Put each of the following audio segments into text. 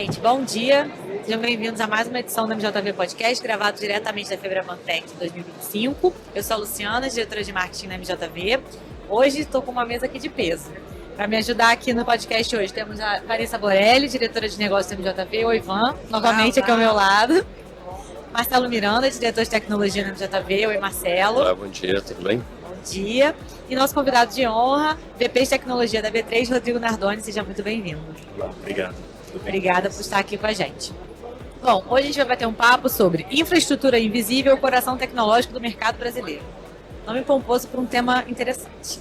Gente, bom dia. Sejam bem-vindos a mais uma edição do MJV Podcast, gravado diretamente da Febrabantec 2025. Eu sou a Luciana, diretora de marketing da MJV. Hoje estou com uma mesa aqui de peso. Para me ajudar aqui no podcast hoje, temos a Vanessa Borelli, diretora de negócios da MJV, o Ivan, novamente aqui ao meu lado. Marcelo Miranda, diretor de tecnologia da MJV. Oi, Marcelo. Olá, bom dia, tudo bem? Bom dia. E nosso convidado de honra, VP de tecnologia da B3, Rodrigo Nardoni. Seja muito bem-vindo. Olá, obrigado. Obrigada por estar aqui com a gente. Bom, hoje a gente vai bater um papo sobre infraestrutura invisível, coração tecnológico do mercado brasileiro. Nome pomposo para um tema interessante.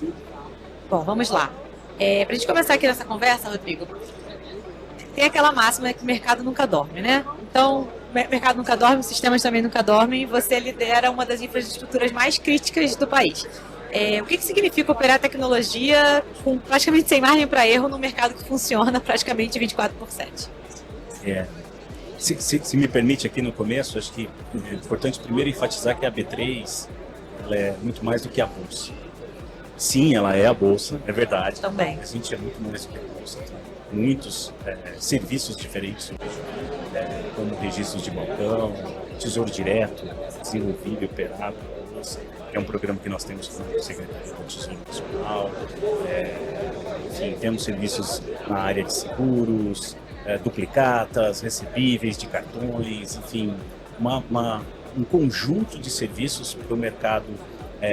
Bom, vamos lá. Para a gente começar aqui nessa conversa, Rodrigo, tem aquela máxima que o mercado nunca dorme, né? Então, o mercado nunca dorme, os sistemas também nunca dormem, e você lidera uma das infraestruturas mais críticas do país. O que significa operar tecnologia com praticamente sem margem para erro num mercado que funciona praticamente 24/7? Se me permite aqui no começo, acho que é importante primeiro enfatizar que a B3 ela é muito mais do que a bolsa. Sim, ela é a bolsa, é verdade. Também. A gente é muito mais do que a bolsa. Tá? Muitos serviços diferentes hoje, como registros de balcão, tesouro direto, desenvolvido e operado pela bolsa. É um programa que nós temos com o Secretário do Tesouro Nacional. Enfim, temos serviços na área de seguros, duplicatas, recebíveis de cartões, enfim, um conjunto de serviços para o mercado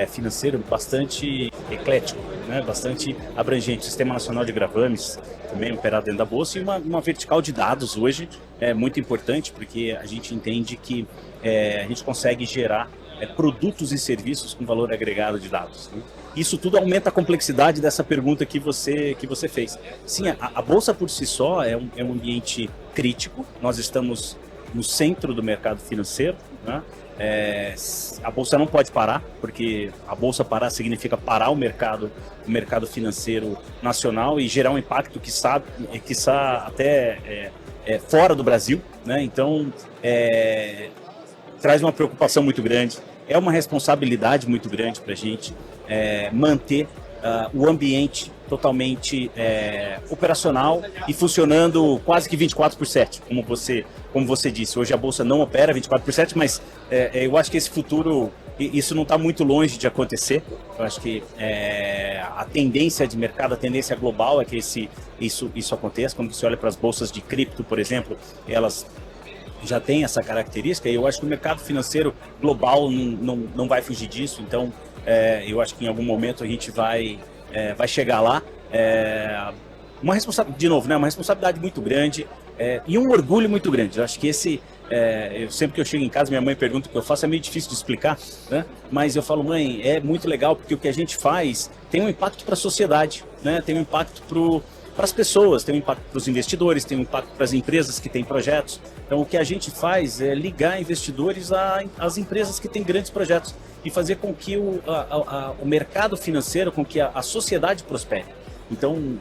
financeiro bastante eclético, né? Bastante abrangente. Sistema Nacional de Gravames, também operado dentro da Bolsa, e uma vertical de dados hoje é muito importante, porque a gente entende que a gente consegue gerar produtos e serviços com valor agregado de dados. Né? Isso tudo aumenta a complexidade dessa pergunta que você fez. Sim, a Bolsa por si só é um ambiente crítico, nós estamos no centro do mercado financeiro, né? A Bolsa não pode parar, porque a Bolsa parar significa parar o mercado financeiro nacional e gerar um impacto quiçá até fora do Brasil, né? Então, traz uma preocupação muito grande, é uma responsabilidade muito grande para a gente manter o ambiente totalmente operacional e funcionando quase que 24/7, como você disse. Hoje a Bolsa não opera 24/7, mas eu acho que esse futuro, isso não está muito longe de acontecer. Eu acho que a tendência de mercado, a tendência global é que isso aconteça. Quando você olha para as bolsas de cripto, por exemplo, elas já tem essa característica, e eu acho que o mercado financeiro global não vai fugir disso. Então, eu acho que em algum momento a gente vai chegar lá. Uma responsabilidade muito grande e um orgulho muito grande. Eu acho que sempre que eu chego em casa, minha mãe pergunta o que eu faço, é meio difícil de explicar, né? Mas eu falo, mãe, é muito legal, porque o que a gente faz tem um impacto para a sociedade, né? Tem um impacto para as pessoas, tem um impacto para os investidores, tem um impacto para as empresas que têm projetos. Então, o que a gente faz é ligar investidores às empresas que têm grandes projetos e fazer com que o mercado financeiro, com que a sociedade prospere. Então,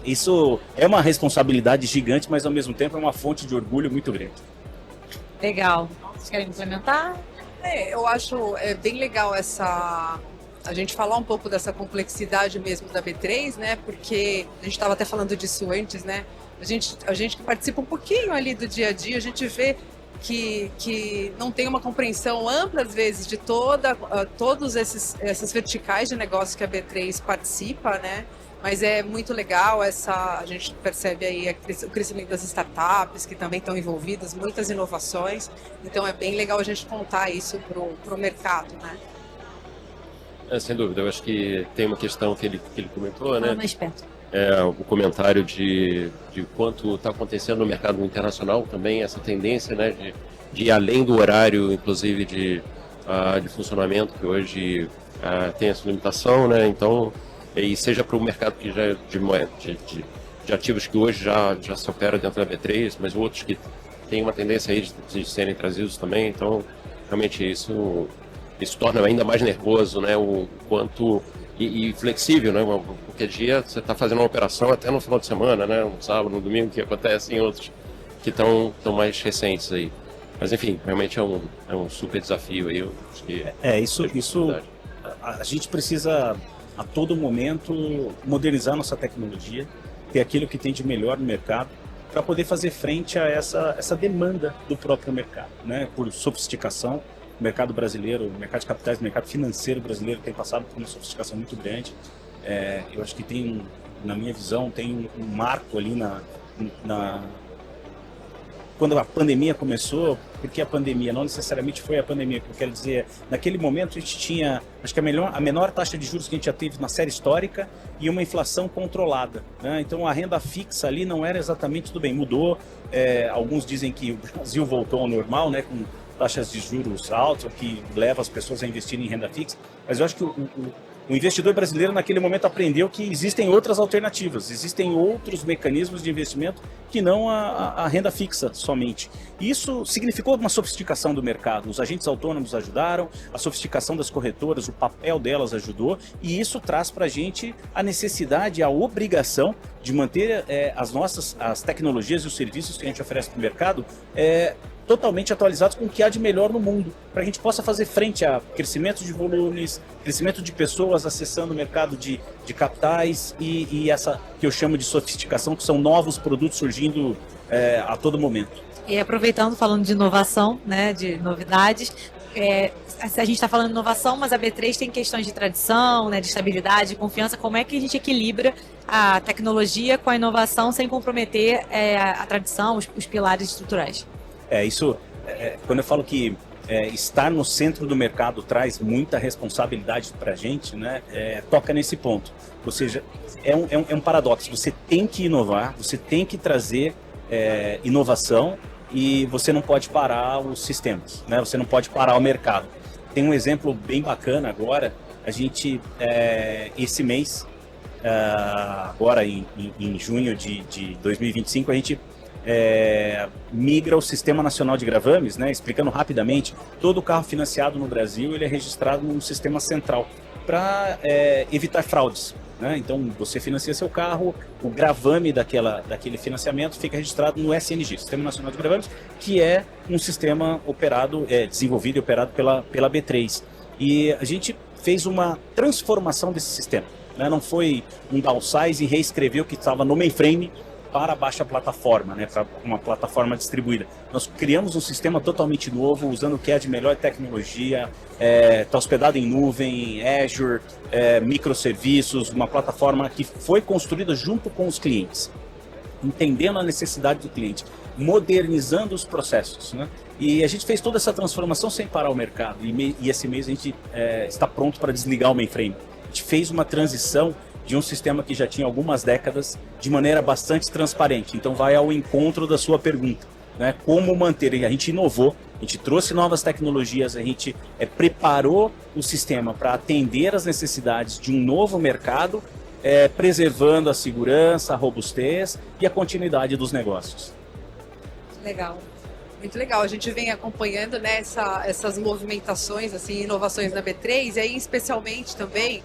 isso é uma responsabilidade gigante, mas ao mesmo tempo é uma fonte de orgulho muito grande. Legal. Vocês querem implementar? Eu acho bem legal a gente falar um pouco dessa complexidade mesmo da B3, né? Porque a gente estava até falando disso antes, né? A gente que participa um pouquinho ali do dia a dia, a gente vê que não tem uma compreensão ampla, às vezes, de todos essas verticais de negócio que a B3 participa, né? Mas é muito legal a gente percebe aí o crescimento das startups que também estão envolvidas, muitas inovações. Então é bem legal a gente contar isso pro mercado, né? Sem dúvida, eu acho que tem uma questão que ele comentou, né? Mais perto. O comentário de quanto está acontecendo no mercado internacional também, essa tendência, né, de ir além do horário, inclusive de funcionamento, que hoje tem essa limitação, né? Então, e seja para o mercado que já de ativos que hoje já se opera dentro da B3, mas outros que têm uma tendência aí de serem trazidos também. Então, realmente isso torna ainda mais nervoso, né? O quanto e flexível, né? Qualquer dia você está fazendo uma operação até no final de semana, né? Um sábado, no domingo, que acontece em outros que estão mais recentes aí. Mas enfim, realmente é um super desafio aí. Eu acho que isso a gente precisa a todo momento modernizar nossa tecnologia, ter aquilo que tem de melhor no mercado para poder fazer frente a essa demanda do próprio mercado, né? Por sofisticação. O mercado brasileiro, o mercado de capitais, o mercado financeiro brasileiro tem passado por uma sofisticação muito grande. Eu acho que tem, na minha visão, tem um marco ali quando a pandemia começou, porque a pandemia não necessariamente foi a pandemia, que eu quero dizer, naquele momento a gente tinha, acho que a menor taxa de juros que a gente já teve na série histórica e uma inflação controlada, né? Então a renda fixa ali não era exatamente tudo bem, mudou. Alguns dizem que o Brasil voltou ao normal, né, com taxas de juros altas, o que leva as pessoas a investirem em renda fixa, mas eu acho que o investidor brasileiro naquele momento aprendeu que existem outras alternativas, existem outros mecanismos de investimento que não a renda fixa somente. Isso significou uma sofisticação do mercado, os agentes autônomos ajudaram, a sofisticação das corretoras, o papel delas ajudou, e isso traz para a gente a necessidade, a obrigação de manter as tecnologias e os serviços que a gente oferece para o mercado totalmente atualizados com o que há de melhor no mundo, para a gente possa fazer frente a crescimento de volumes, crescimento de pessoas acessando o mercado de capitais e essa que eu chamo de sofisticação, que são novos produtos surgindo a todo momento. E aproveitando, falando de inovação, né, de novidades, a gente está falando de inovação, mas a B3 tem questões de tradição, né, de estabilidade, de confiança. Como é que a gente equilibra a tecnologia com a inovação sem comprometer a tradição, os pilares estruturais? Quando eu falo que estar no centro do mercado traz muita responsabilidade para a gente, né, toca nesse ponto. Ou seja, é um paradoxo. Você tem que inovar, você tem que trazer inovação e você não pode parar os sistemas, né? Você não pode parar o mercado. Tem um exemplo bem bacana agora. A gente, esse mês, agora em junho de 2025, a gente migra o Sistema Nacional de Gravames, né? Explicando rapidamente, todo carro financiado no Brasil ele é registrado num sistema central para evitar fraudes, né? Então você financia seu carro, o gravame daquele financiamento fica registrado no SNG, Sistema Nacional de Gravames, que é um sistema operado, desenvolvido e operado pela B3. E a gente fez uma transformação desse sistema, né? Não foi um downsize e reescrever o que estava no mainframe para a baixa plataforma, né, para uma plataforma distribuída. Nós criamos um sistema totalmente novo, usando o que é de melhor tecnologia, está hospedado em nuvem, Azure, microserviços, uma plataforma que foi construída junto com os clientes, entendendo a necessidade do cliente, modernizando os processos, né? E a gente fez toda essa transformação sem parar o mercado, e esse mês a gente está pronto para desligar o mainframe. A gente fez uma transição de um sistema que já tinha algumas décadas de maneira bastante transparente. Então vai ao encontro da sua pergunta, né? Como manter? A gente inovou, a gente trouxe novas tecnologias, a gente preparou o sistema para atender as necessidades de um novo mercado, preservando a segurança, a robustez e a continuidade dos negócios. Legal. Muito legal, a gente vem acompanhando, né, essas movimentações, assim, inovações na B3, e aí especialmente também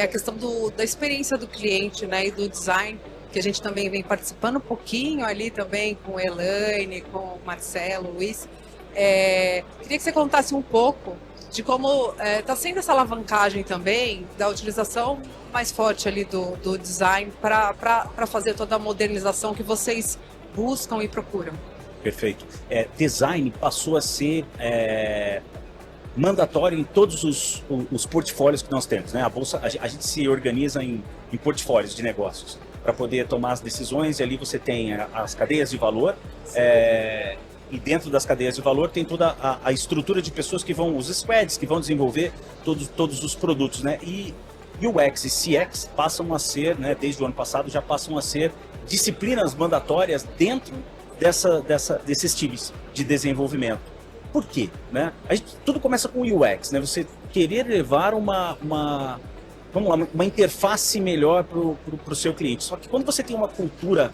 a questão da experiência do cliente, né, e do design, que a gente também vem participando um pouquinho ali também com a Elaine, com o Marcelo, o Luiz. Queria que você contasse um pouco de como está sendo essa alavancagem também da utilização mais forte ali do design para fazer toda a modernização que vocês buscam e procuram. Perfeito. Design passou a ser mandatório em todos os portfólios que nós temos, né? A bolsa, a gente se organiza em portfólios de negócios para poder tomar as decisões, e ali você tem as cadeias de valor, e dentro das cadeias de valor tem toda a estrutura de pessoas que vão, os squads, que vão desenvolver todos os produtos, né? E UX e CX passam a ser, né, desde o ano passado, já passam a ser disciplinas mandatórias dentro desses times de desenvolvimento. Por quê? Né? Tudo começa com o UX, né? Você querer levar uma interface melhor para o seu cliente. Só que quando você tem uma cultura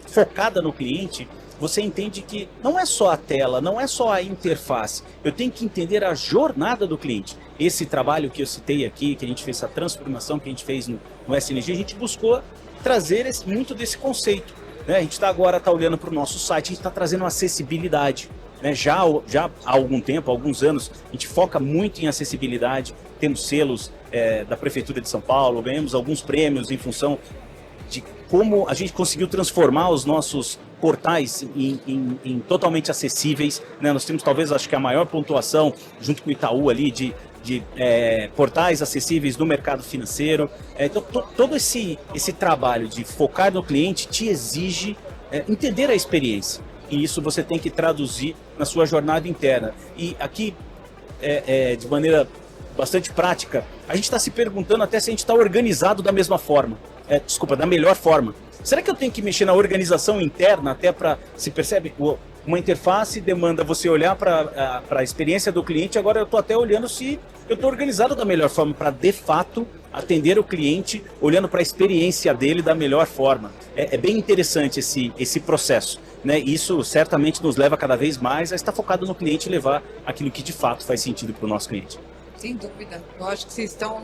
focada no cliente, você entende que não é só a tela, não é só a interface. Eu tenho que entender a jornada do cliente. Esse trabalho que eu citei aqui, que a gente fez, essa transformação que a gente fez no SNG, a gente buscou trazer muito desse conceito, né? A gente agora está olhando para o nosso site, a gente está trazendo acessibilidade. Né? Já há algum tempo, há alguns anos, a gente foca muito em acessibilidade, temos selos da Prefeitura de São Paulo, ganhamos alguns prêmios em função de como a gente conseguiu transformar os nossos portais em totalmente acessíveis, né? Nós temos talvez, acho que a maior pontuação, junto com o Itaú ali, de portais acessíveis no mercado financeiro. Então, todo esse trabalho de focar no cliente te exige entender a experiência. E isso você tem que traduzir na sua jornada interna. E aqui, de maneira bastante prática, a gente está se perguntando até se a gente está organizado da mesma forma. Da melhor forma. Será que eu tenho que mexer na organização interna até para, se percebe, uma interface demanda você olhar para a experiência do cliente, agora eu estou até olhando se eu estou organizado da melhor forma para, de fato, atender o cliente, olhando para a experiência dele da melhor forma. É bem interessante esse processo, né? Isso certamente nos leva cada vez mais a estar focado no cliente e levar aquilo que de fato faz sentido para o nosso cliente. Sem dúvida. Eu acho que vocês estão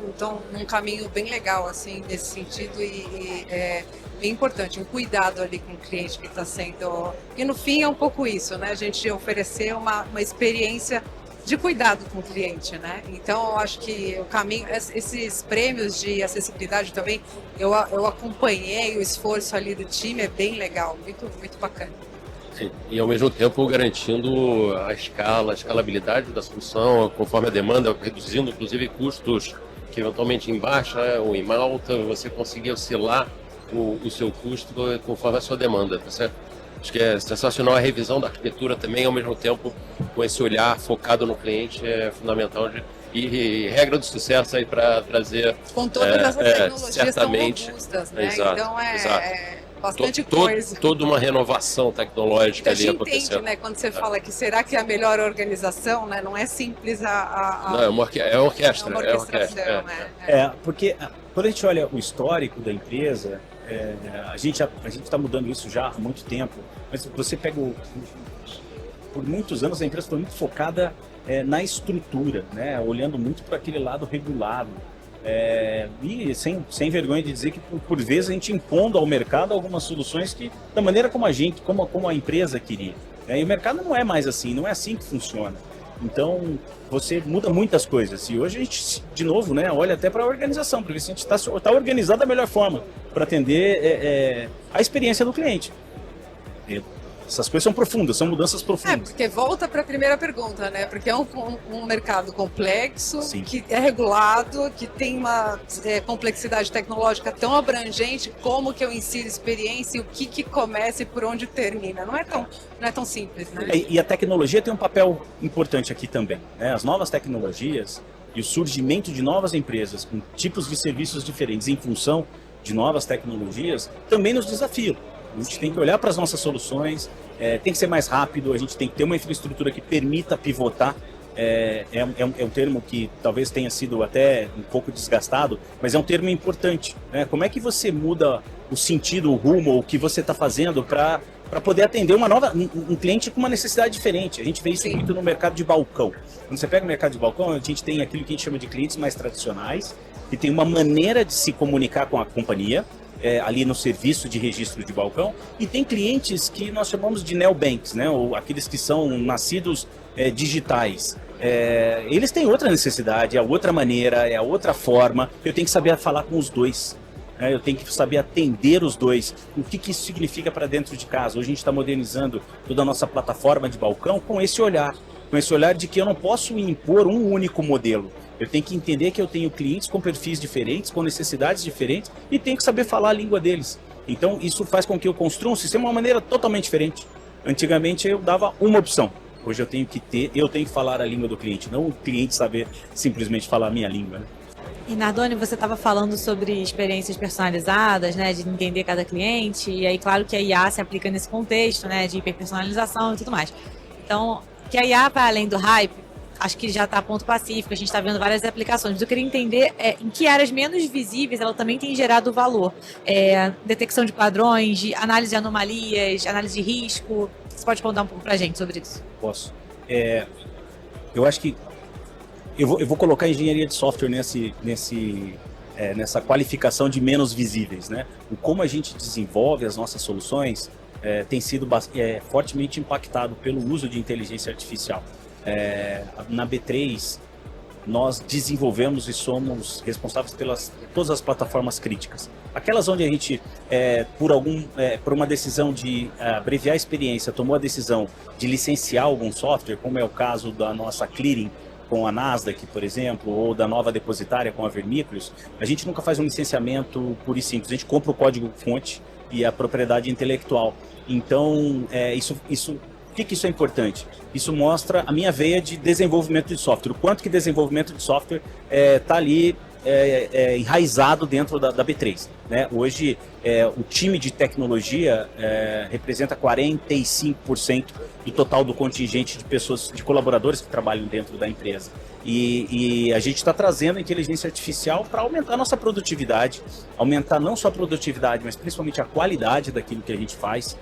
num caminho bem legal, assim, nesse sentido, e é bem importante, um cuidado ali com o cliente que está sendo... E no fim é um pouco isso, né? A gente oferecer uma experiência de cuidado com o cliente, né? Então, eu acho que o caminho... Esses prêmios de acessibilidade também, eu acompanhei o esforço ali do time, é bem legal, muito, muito bacana. Sim. E ao mesmo tempo garantindo a escalabilidade da solução, conforme a demanda, reduzindo inclusive custos que eventualmente em baixa ou em alta, você conseguir oscilar o seu custo conforme a sua demanda, tá certo? Acho que é sensacional a revisão da arquitetura também, ao mesmo tempo com esse olhar focado no cliente, é fundamental. E regra do sucesso aí para trazer... Com todas essas tecnologias certamente, tão robustas, né? Exato, Então exato. Bastante coisa. Toda uma renovação tecnológica ali acontecendo. Entende, né? Quando você fala que será que é a melhor organização, né? Não é simples Não, é uma orquestra. É uma orquestração, né? Porque quando a gente olha o histórico da empresa, a gente está mudando isso já há muito tempo, mas você pega por muitos anos a empresa foi muito focada na estrutura, né? Olhando muito para aquele lado regulado. E sem vergonha de dizer que por vezes a gente impondo ao mercado algumas soluções que da maneira como a empresa queria. E o mercado não é mais assim, não é assim que funciona. Então você muda muitas coisas. E hoje a gente, de novo, né, olha até para a organização, para ver se a gente está organizado da melhor forma para atender a experiência do cliente. Essas coisas são profundas, são mudanças profundas. Porque volta para a primeira pergunta, né? Porque é um mercado complexo, Sim. Que é regulado, que tem uma complexidade tecnológica tão abrangente, como que eu insiro experiência e o que começa e por onde termina. Não é tão simples, né? E a tecnologia tem um papel importante aqui também, né? As novas tecnologias e o surgimento de novas empresas com tipos de serviços diferentes em função de novas tecnologias também nos desafiam. A gente tem que olhar para as nossas soluções, tem que ser mais rápido, a gente tem que ter uma infraestrutura que permita pivotar. É um termo que talvez tenha sido até um pouco desgastado, mas é um termo importante, né? Como é que você muda o sentido, o rumo, o que você está fazendo para poder atender um cliente com uma necessidade diferente? A gente vê isso Sim. muito no mercado de balcão. Quando você pega o mercado de balcão, a gente tem aquilo que a gente chama de clientes mais tradicionais, que tem uma maneira de se comunicar com a companhia, ali no serviço de registro de balcão, e tem clientes que nós chamamos de neobanks, né? Ou aqueles que são nascidos digitais. Eles têm outra necessidade, é outra maneira, é outra forma. Eu tenho que saber falar com os dois. Eu tenho que saber atender os dois. O que isso significa para dentro de casa? Hoje a gente está modernizando toda a nossa plataforma de balcão com esse olhar de que eu não posso impor um único modelo. Eu tenho que entender que eu tenho clientes com perfis diferentes, com necessidades diferentes, e tenho que saber falar a língua deles. Então isso faz com que eu construa um sistema de uma maneira totalmente diferente. Antigamente eu dava uma opção. Hoje eu tenho que falar a língua do cliente, não o cliente saber simplesmente falar a minha língua, né? E Nardoni, você estava falando sobre experiências personalizadas, né, de entender cada cliente, e aí claro que a IA se aplica nesse contexto, né, de hiperpersonalização e tudo mais. Então, que a IA vai além do hype, acho que já está a ponto pacífico, a gente está vendo várias aplicações, mas eu queria entender em que áreas menos visíveis ela também tem gerado valor. Detecção de padrões, de análise de anomalias, análise de risco. Você pode contar um pouco para a gente sobre isso? Posso. Eu acho que eu vou colocar a engenharia de software nessa qualificação de menos visíveis, né? O como a gente desenvolve as nossas soluções tem sido fortemente impactado pelo uso de inteligência artificial. Na B3, nós desenvolvemos e somos responsáveis pelas todas as plataformas críticas. Aquelas onde a gente, por uma decisão de abreviar a experiência, tomou a decisão de licenciar algum software, como é o caso da nossa Clearing com a Nasdaq, por exemplo, ou da nova depositária com a Vermículos, a gente nunca faz um licenciamento puro e simples, a gente compra o código-fonte e a propriedade intelectual. Então, por que isso é importante? Isso mostra a minha veia de desenvolvimento de software, o quanto que desenvolvimento de software está ali enraizado dentro da B3. Né? Hoje, o time de tecnologia representa 45% do total do contingente de pessoas, de colaboradores que trabalham dentro da empresa. E a gente está trazendo a inteligência artificial para aumentar a nossa produtividade, aumentar não só a produtividade, mas principalmente a qualidade daquilo que a gente faz,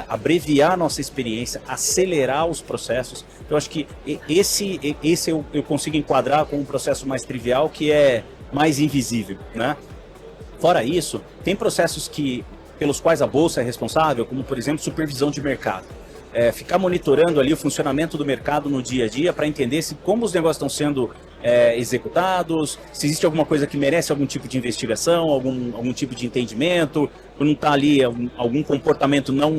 abreviar a nossa experiência, acelerar os processos. Então, acho que esse eu consigo enquadrar com um processo mais trivial, que é mais invisível, né? Fora isso, tem processos pelos quais a Bolsa é responsável, como, por exemplo, supervisão de mercado. Ficar monitorando ali o funcionamento do mercado no dia a dia para entender como os negócios estão sendo executados, se existe alguma coisa que merece algum tipo de investigação, algum tipo de entendimento, não está ali algum comportamento não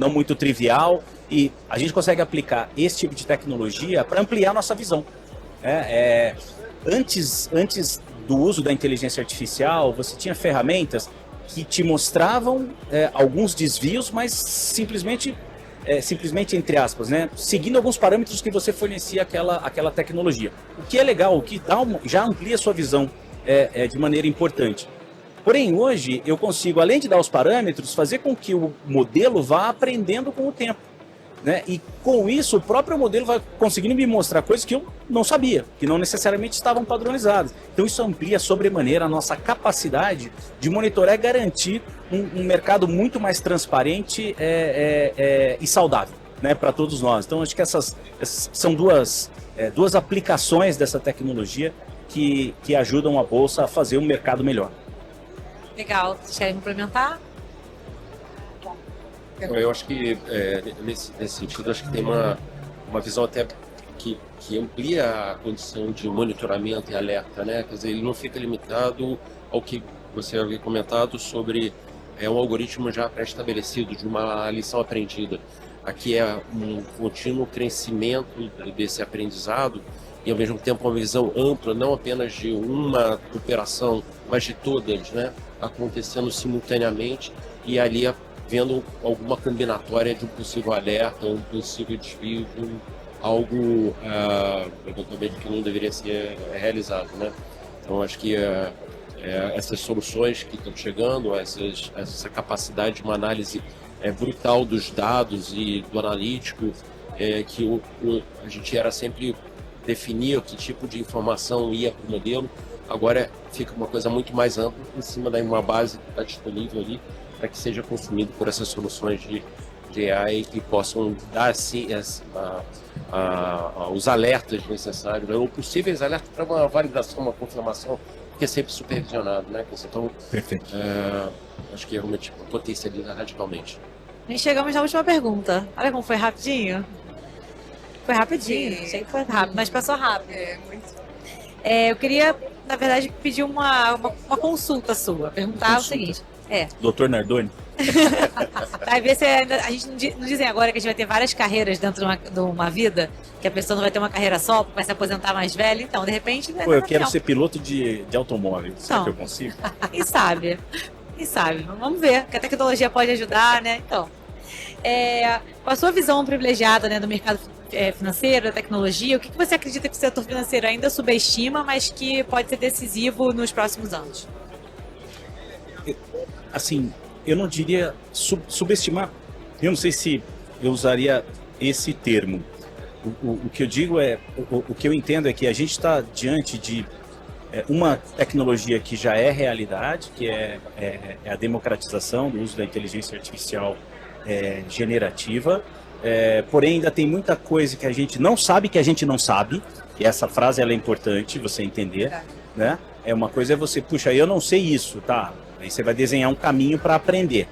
muito trivial, e a gente consegue aplicar esse tipo de tecnologia para ampliar a nossa visão. Antes do uso da inteligência artificial, você tinha ferramentas que te mostravam alguns desvios, mas simplesmente entre aspas, né, seguindo alguns parâmetros que você fornecia aquela tecnologia. O que é legal, o que já amplia a sua visão de maneira importante. Porém, hoje, eu consigo, além de dar os parâmetros, fazer com que o modelo vá aprendendo com o tempo. Né? E com isso, o próprio modelo vai conseguindo me mostrar coisas que eu não sabia, que não necessariamente estavam padronizadas. Então isso amplia sobremaneira a nossa capacidade de monitorar e garantir um mercado muito mais transparente e saudável, né, para todos nós. Então acho que essas são duas aplicações dessa tecnologia que ajudam a Bolsa a fazer um mercado melhor. Legal. Vocês querem complementar? Eu acho que, nesse sentido, acho que tem uma visão até que amplia a condição de monitoramento e alerta, né? Quer dizer, ele não fica limitado ao que você havia comentado sobre um algoritmo já pré-estabelecido, de uma lição aprendida. Aqui é um contínuo crescimento desse aprendizado e, ao mesmo tempo, uma visão ampla, não apenas de uma operação, mas de todas, né? Acontecendo simultaneamente e ali vendo alguma combinatória de um possível alerta, um possível desvio de algo eventualmente que não deveria ser realizado, né? Então acho que essas soluções que estão chegando, essa capacidade de uma análise brutal dos dados e do analítico, que a gente era sempre definir que tipo de informação ia para o modelo, agora fica uma coisa muito mais ampla em cima de uma base que está disponível ali, para que seja consumido por essas soluções de AI que possam dar assim, os alertas necessários, né, ou possíveis alertas para uma validação, uma confirmação, que é sempre supervisionado, né? Então, perfeito. Acho que realmente potencializa radicalmente. E chegamos na última pergunta. Olha como foi rapidinho. Foi rapidinho, Sim. sei que foi rápido, mas passou rápido. Muito. Eu queria, na verdade, pedir uma consulta sua. Perguntar o seguinte. Doutor Nardoni? Vai ver se a gente não dizem agora que a gente vai ter várias carreiras dentro de uma vida, que a pessoa não vai ter uma carreira só, vai se aposentar mais velha, então, de repente... Pô, eu quero ser piloto de automóvel, será que eu consigo? Quem sabe? Vamos ver, que a tecnologia pode ajudar, né? Então, com a sua visão privilegiada, né, do mercado financeiro, da tecnologia, o que você acredita que o setor financeiro ainda subestima, mas que pode ser decisivo nos próximos anos? Assim, eu não diria subestimar, eu não sei se eu usaria esse termo. O que eu digo o que eu entendo é que a gente está diante de uma tecnologia que já é realidade, que é a democratização do uso da inteligência artificial generativa, porém ainda tem muita coisa que a gente não sabe que a gente não sabe, e essa frase ela é importante você entender, né? Uma coisa é você, puxa, eu não sei isso, tá? Aí você vai desenhar um caminho para aprender.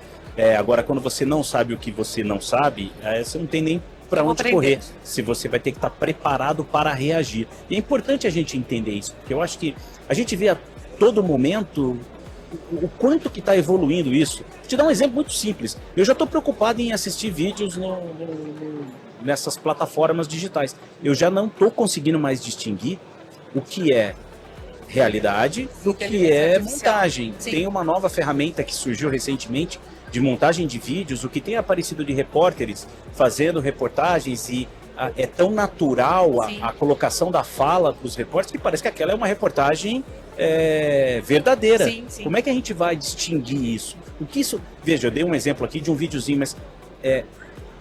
Agora, quando você não sabe o que você não sabe, você não tem nem para Vou onde aprender. correr, se você vai ter que estar preparado para reagir. E é importante a gente entender isso, porque eu acho que a gente vê a todo momento o quanto que está evoluindo isso. Vou te dar um exemplo muito simples. Eu já estou preocupado em assistir vídeos nessas plataformas digitais. Eu já não estou conseguindo mais distinguir o que é realidade do que é montagem. Sim. Tem uma nova ferramenta que surgiu recentemente de montagem de vídeos, o que tem aparecido de repórteres fazendo reportagens e é tão natural a colocação da fala para os repórteres que parece que aquela é uma reportagem verdadeira. Sim, sim. Como é que a gente vai distinguir isso? O que isso? Veja, eu dei um exemplo aqui de um videozinho, mas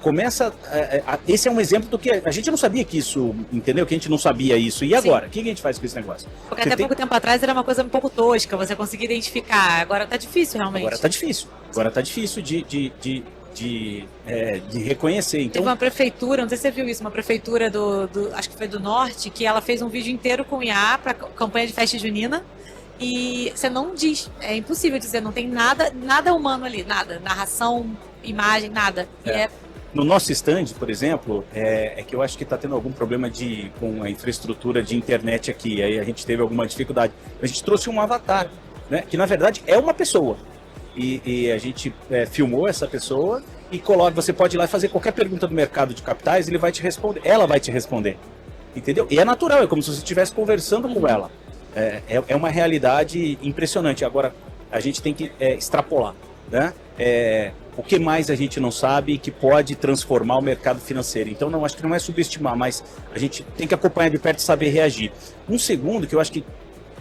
começa. Esse é um exemplo do que a gente não sabia que isso, entendeu? Que a gente não sabia isso. E agora? O que a gente faz com esse negócio? Porque até pouco tempo atrás era uma coisa um pouco tosca, você conseguia identificar. Agora tá difícil, realmente. Agora tá difícil. Agora tá difícil de reconhecer. Então, Teve uma prefeitura, não sei se você viu isso, uma prefeitura acho que foi do Norte, que ela fez um vídeo inteiro com IA para campanha de festa junina. E você não diz, é impossível dizer, não tem nada humano ali, nada. Narração, imagem, nada. no nosso stand, por exemplo, é que eu acho que está tendo algum problema com a infraestrutura de internet aqui. Aí a gente teve alguma dificuldade. A gente trouxe um avatar, né, que na verdade é uma pessoa. E a gente filmou essa pessoa e coloca. Você pode ir lá e fazer qualquer pergunta do mercado de capitais, ele vai te responder. Ela vai te responder. Entendeu? E é natural, é como se você estivesse conversando com ela. É uma realidade impressionante. Agora, a gente tem que extrapolar, né? O que mais a gente não sabe que pode transformar o mercado financeiro. Então, acho que não é subestimar, mas a gente tem que acompanhar de perto e saber reagir. Um segundo que eu acho que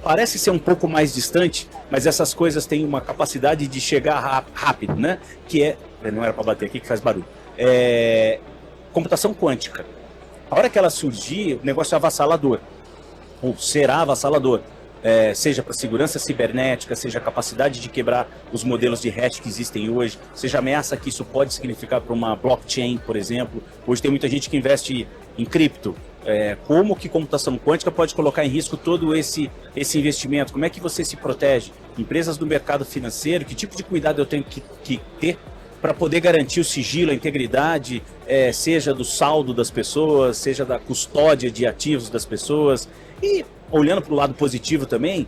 parece ser um pouco mais distante, mas essas coisas têm uma capacidade de chegar rápido, né? Que não era para bater aqui, que faz barulho. Computação quântica. A hora que ela surgir, o negócio é avassalador. Ou será avassalador. Seja para segurança cibernética, seja a capacidade de quebrar os modelos de hash que existem hoje, seja a ameaça que isso pode significar para uma blockchain, por exemplo. Hoje tem muita gente que investe em cripto. Como que computação quântica pode colocar em risco todo esse investimento? Como é que você se protege? Empresas do mercado financeiro, que tipo de cuidado eu tenho que ter para poder garantir o sigilo, a integridade, seja do saldo das pessoas, seja da custódia de ativos das pessoas. E, olhando para o lado positivo também,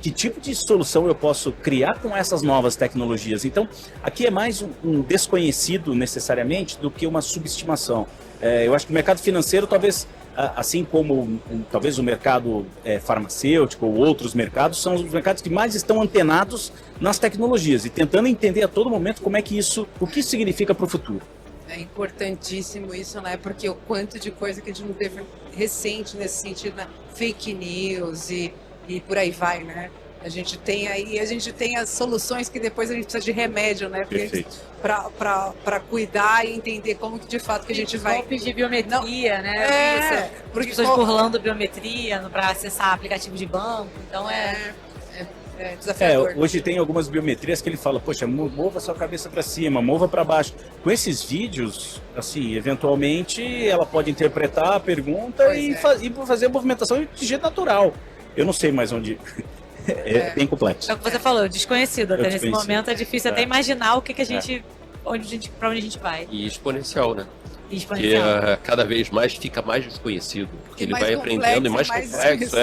que tipo de solução eu posso criar com essas novas tecnologias? Então, aqui é mais um desconhecido necessariamente do que uma subestimação. Eu acho que o mercado financeiro, talvez, assim como talvez o mercado farmacêutico ou outros mercados, são os mercados que mais estão antenados nas tecnologias e tentando entender a todo momento como é que o que isso significa para o futuro. É importantíssimo isso, né? Porque o quanto de coisa que a gente não teve recente nesse sentido, né? Fake news e por aí vai, né? A gente tem as soluções que depois a gente precisa de remédio, né? Para cuidar e entender como que de fato que a gente vai... Golpes de biometria, né? Porque pessoas burlando biometria para acessar aplicativo de banco, então desafiador. Hoje tem algumas biometrias que ele fala, poxa, mova sua cabeça para cima, mova para baixo. Com esses vídeos, assim, eventualmente ela pode interpretar a pergunta e fazer a movimentação de jeito natural. Eu não sei mais onde... É bem complexo. É o que você falou, desconhecido até nesse momento, é difícil até imaginar o que a gente, para onde a gente vai. E exponencial, né? Exponencial. Porque cada vez mais fica mais desconhecido, porque ele vai aprendendo e mais complexo.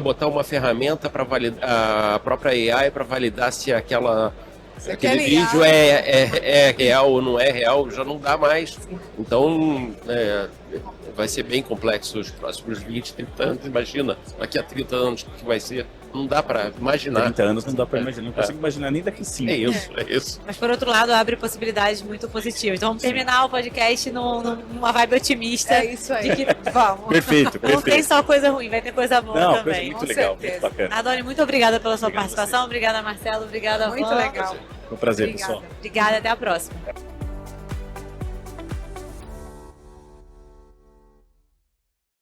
Botar uma ferramenta para validar a própria AI para validar se aquele vídeo é real ou não é real, já não dá mais. Então, vai ser bem complexo os próximos 20, 30 anos. Imagina, daqui a 30 anos o que vai ser. Não dá para imaginar. 30 anos não dá para imaginar, não consigo imaginar nem daqui 5. É isso. Mas por outro lado, abre possibilidades muito positivas. Então vamos terminar o podcast numa vibe otimista. É isso aí. De que, vamos. Perfeito. Não tem só coisa ruim, vai ter coisa boa também. Coisa muito legal, muito bacana. Adoni, muito obrigada pela sua participação. Obrigada, Marcelo. Obrigada, Muito Van. legal. Foi um prazer, pessoal. Obrigada, até a próxima.